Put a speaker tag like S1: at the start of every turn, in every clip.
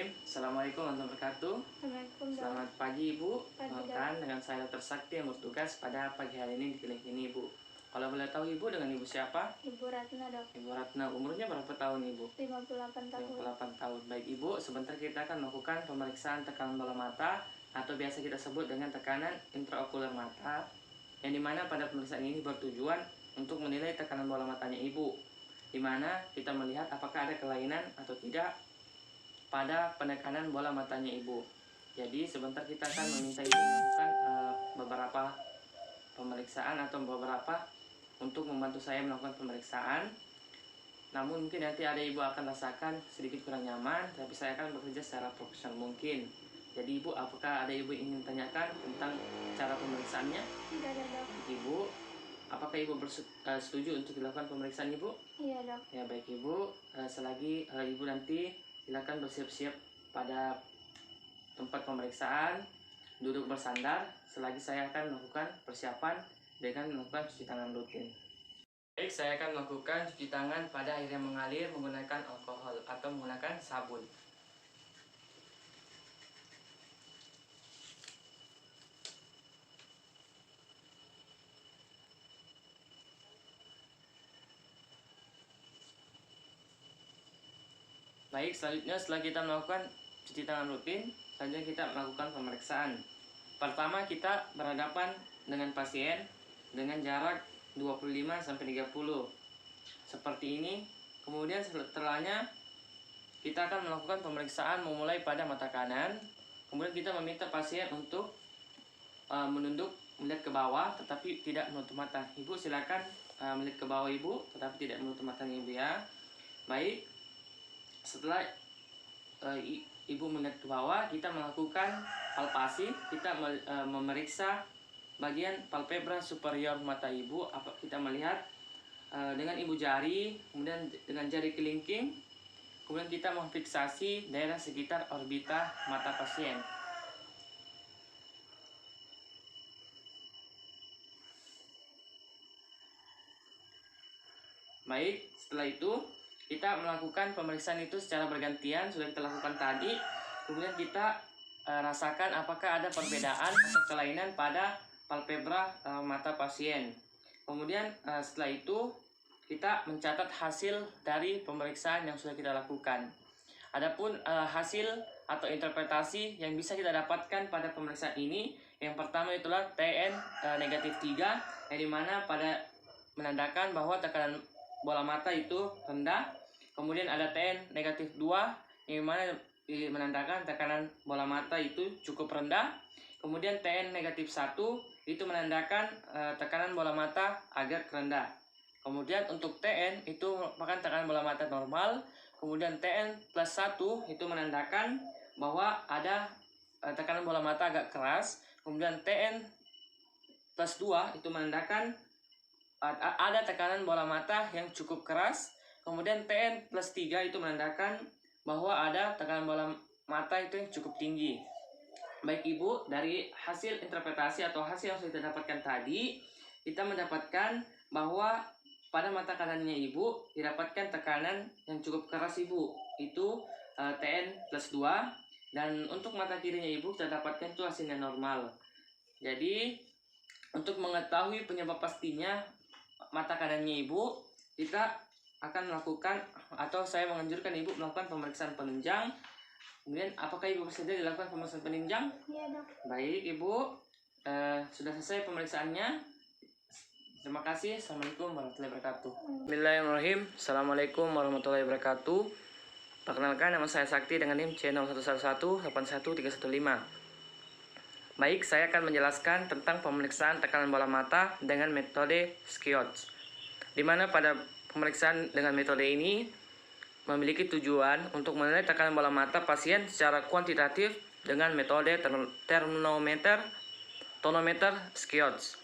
S1: Bismillahirrahmanirrahim. Assalamualaikum warahmatullahi wabarakatuh. Selamat pagi Ibu. Perkenalkan dengan saya Dr. Sakti yang bertugas pada pagi hari ini di klinik ini Ibu. Kalau boleh tahu Ibu, dengan Ibu siapa?
S2: Ibu Ratna, Dok.
S1: Ibu Ratna, umurnya berapa tahun Ibu?
S2: 58 tahun.
S1: 58 tahun. Baik Ibu, sebentar kita akan melakukan pemeriksaan tekanan bola mata atau biasa kita sebut dengan tekanan intraokuler mata, yang dimana pada pemeriksaan ini bertujuan untuk menilai tekanan bola matanya Ibu, dimana kita melihat apakah ada kelainan atau tidak pada penekanan bola matanya Ibu. Jadi sebentar kita akan meminta Ibu melakukan beberapa pemeriksaan atau beberapa untuk membantu saya melakukan pemeriksaan. Namun mungkin nanti ada Ibu akan rasakan sedikit kurang nyaman, tapi saya akan bekerja secara profesional mungkin. Jadi Ibu, apakah ada Ibu ingin tanyakan tentang cara pemeriksaannya?
S2: Tidak ada, Dok.
S1: Ibu, apakah Ibu setuju untuk dilakukan pemeriksaan Ibu?
S2: Iya, Dok.
S1: Ya baik Ibu, selagi Ibu nanti silakan bersiap-siap pada tempat pemeriksaan, duduk bersandar, selagi saya akan melakukan persiapan dengan melakukan cuci tangan rutin. Baik, saya akan melakukan cuci tangan pada air yang mengalir menggunakan alkohol atau menggunakan sabun. Baik, selanjutnya setelah kita melakukan cuci tangan rutin, selanjutnya kita melakukan pemeriksaan. Pertama, kita berhadapan dengan pasien dengan jarak 25-30 seperti ini. Kemudian setelahnya kita akan melakukan pemeriksaan memulai pada mata kanan. Kemudian kita meminta pasien untuk menunduk melihat ke bawah tetapi tidak menutup mata. Ibu silakan melihat ke bawah Ibu tetapi tidak menutup matanya Ibu ya. Baik, setelah Ibu melihat ke bawah, kita melakukan palpasi. Kita memeriksa bagian palpebra superior mata Ibu. Kita melihat dengan ibu jari, kemudian dengan jari kelingking, kemudian kita memfiksasi daerah sekitar orbita mata pasien. Baik, setelah itu kita melakukan pemeriksaan itu secara bergantian, sudah kita lakukan tadi. Kemudian kita rasakan apakah ada perbedaan atau kelainan pada palpebra mata pasien. Kemudian setelah itu kita mencatat hasil dari pemeriksaan yang sudah kita lakukan. Adapun hasil atau interpretasi yang bisa kita dapatkan pada pemeriksaan ini, yang pertama itulah TN negatif 3, yang dimana pada menandakan bahwa tekanan bola mata itu rendah. Kemudian ada TN negatif 2 yang mana menandakan tekanan bola mata itu cukup rendah. Kemudian TN negatif 1 itu menandakan tekanan bola mata agak rendah. Kemudian untuk TN itu merupakan tekanan bola mata normal. Kemudian TN plus 1 itu menandakan bahwa ada tekanan bola mata agak keras. Kemudian TN plus 2 itu menandakan ada tekanan bola mata yang cukup keras. Kemudian TN plus 3 itu menandakan bahwa ada tekanan bola mata itu yang cukup tinggi. Baik Ibu, dari hasil interpretasi atau hasil yang sudah kita dapatkan tadi, kita mendapatkan bahwa pada mata kanannya Ibu didapatkan tekanan yang cukup keras Ibu, itu TN plus 2. Dan untuk mata kirinya Ibu kita dapatkan itu hasilnya normal. Jadi untuk mengetahui penyebab pastinya mata kanannya Ibu, kita akan melakukan atau saya menganjurkan Ibu melakukan pemeriksaan penunjang. Kemudian apakah Ibu bersedia dilakukan pemeriksaan penunjang?
S2: Iya, Dok.
S1: Baik Ibu, sudah selesai pemeriksaannya. Terima kasih. Assalamualaikum warahmatullahi wabarakatuh. Bismillahirrahmanirrahim. Assalamualaikum warahmatullahi wabarakatuh. Perkenalkan, nama saya Sakti dengan NIM C01181315. Baik, saya akan menjelaskan tentang pemeriksaan tekanan bola mata dengan metode Skiots, di mana pada pemeriksaan dengan metode ini memiliki tujuan untuk menilai tekanan bola mata pasien secara kuantitatif dengan metode tonometer Skiots.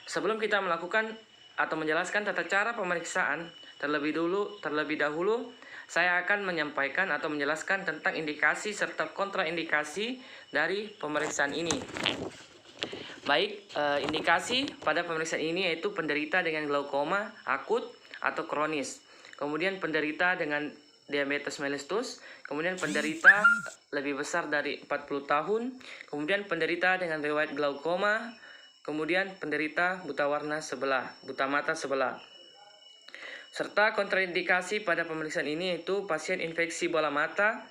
S1: Sebelum kita melakukan atau menjelaskan tata cara pemeriksaan, terlebih dahulu saya akan menyampaikan atau menjelaskan tentang indikasi serta kontraindikasi dari pemeriksaan ini. Baik, indikasi pada pemeriksaan ini yaitu penderita dengan glaukoma akut atau kronis. Kemudian penderita dengan diabetes mellitus, kemudian penderita lebih besar dari 40 tahun, kemudian penderita dengan riwayat glaukoma, kemudian penderita buta mata sebelah. Serta kontraindikasi pada pemeriksaan ini yaitu pasien infeksi bola mata,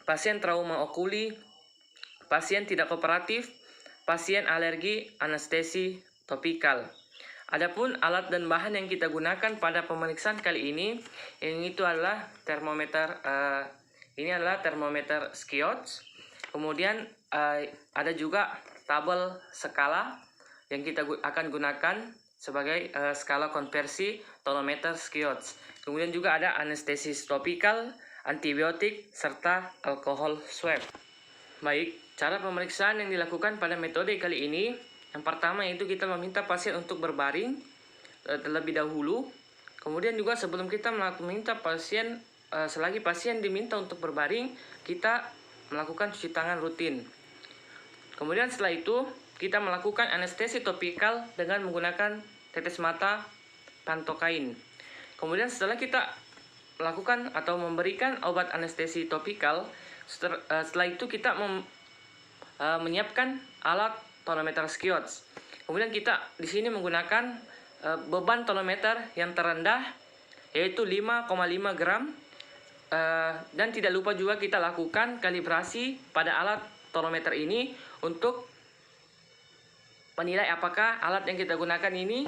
S1: pasien trauma okuli, pasien tidak kooperatif, pasien alergi anestesi topikal. Adapun alat dan bahan yang kita gunakan pada pemeriksaan kali ini, itu adalah termometer Schiotz. Kemudian ada juga tabel skala yang kita akan gunakan sebagai skala konversi tonometer Schiotz. Kemudian juga ada anestesis topikal, antibiotik, serta alkohol swab. Baik, cara pemeriksaan yang dilakukan pada metode kali ini, yang pertama yaitu kita meminta pasien untuk berbaring terlebih dahulu. Kemudian juga sebelum kita meminta pasien, selagi pasien diminta untuk berbaring, kita melakukan cuci tangan rutin. Kemudian setelah itu kita melakukan anestesi topikal dengan menggunakan tetes mata pantokain. Kemudian setelah kita melakukan atau memberikan obat anestesi topikal, setelah itu kita menyiapkan alat tonometer Schiotz. Kemudian kita di sini menggunakan beban tonometer yang terendah yaitu 5,5 gram, dan tidak lupa juga kita lakukan kalibrasi pada alat tonometer ini untuk menilai apakah alat yang kita gunakan ini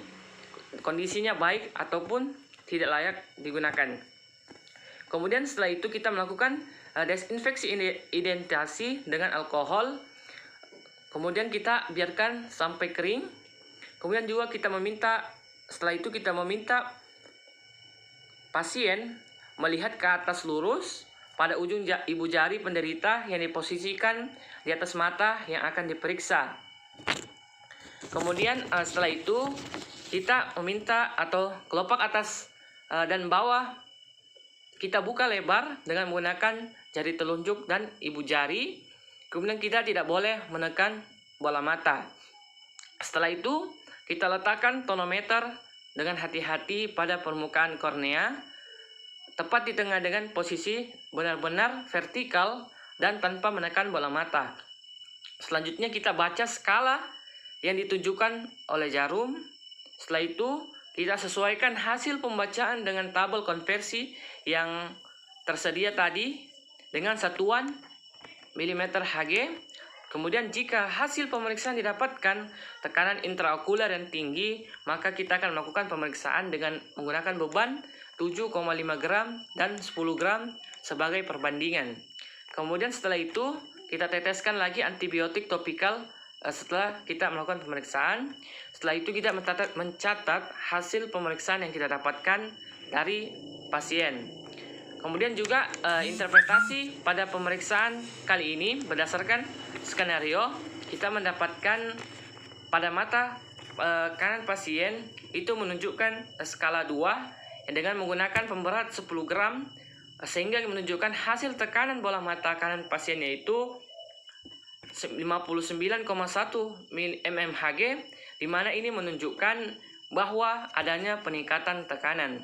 S1: kondisinya baik ataupun tidak layak digunakan. Kemudian setelah itu kita melakukan desinfeksi identasi dengan alkohol. Kemudian kita biarkan sampai kering. Kemudian juga setelah itu kita meminta pasien melihat ke atas lurus pada ujung ibu jari penderita yang diposisikan di atas mata yang akan diperiksa. Kemudian setelah itu kita meminta atau kelopak atas dan bawah kita buka lebar dengan menggunakan jari telunjuk dan ibu jari. Kemudian kita tidak boleh menekan bola mata. Setelah itu kita letakkan tonometer dengan hati-hati pada permukaan kornea, tepat di tengah dengan posisi benar-benar vertikal dan tanpa menekan bola mata. Selanjutnya kita baca skala yang ditunjukkan oleh jarum. Setelah itu kita sesuaikan hasil pembacaan dengan tabel konversi yang tersedia tadi dengan satuan milimeter Hg. Kemudian jika hasil pemeriksaan didapatkan tekanan intraokular yang tinggi, maka kita akan melakukan pemeriksaan dengan menggunakan beban 7,5 gram dan 10 gram sebagai perbandingan. Kemudian setelah itu kita teteskan lagi antibiotik topikal setelah kita melakukan pemeriksaan. Setelah itu kita mencatat hasil pemeriksaan yang kita dapatkan dari pasien. Kemudian juga interpretasi pada pemeriksaan kali ini berdasarkan skenario, kita mendapatkan pada mata kanan pasien itu menunjukkan skala 2 yang dengan menggunakan pemberat 10 gram sehingga menunjukkan hasil tekanan bola mata kanan pasien yaitu 59,1 mmHg, di mana ini menunjukkan bahwa adanya peningkatan tekanan.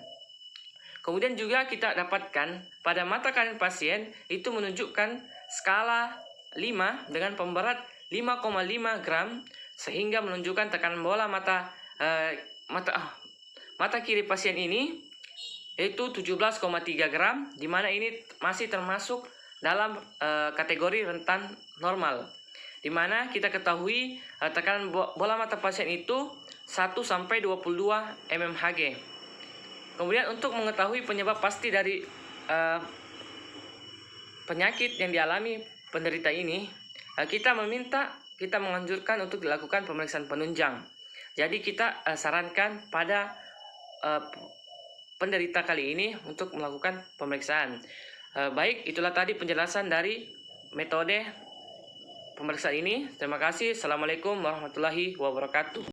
S1: Kemudian juga kita dapatkan pada mata kanan pasien itu menunjukkan skala 5 dengan pemberat 5,5 gram sehingga menunjukkan tekanan bola mata kiri pasien ini yaitu 17,3 gram, di mana ini masih termasuk dalam kategori rentan normal. Di mana kita ketahui tekanan bola mata pasien itu 1 sampai 22 mmHg. Kemudian untuk mengetahui penyebab pasti dari penyakit yang dialami penderita ini, kita menganjurkan untuk dilakukan pemeriksaan penunjang. Jadi kita sarankan pada penderita kali ini untuk melakukan pemeriksaan. Baik, itulah tadi penjelasan dari metode pemeriksaan ini. Terima kasih. Assalamualaikum warahmatullahi wabarakatuh.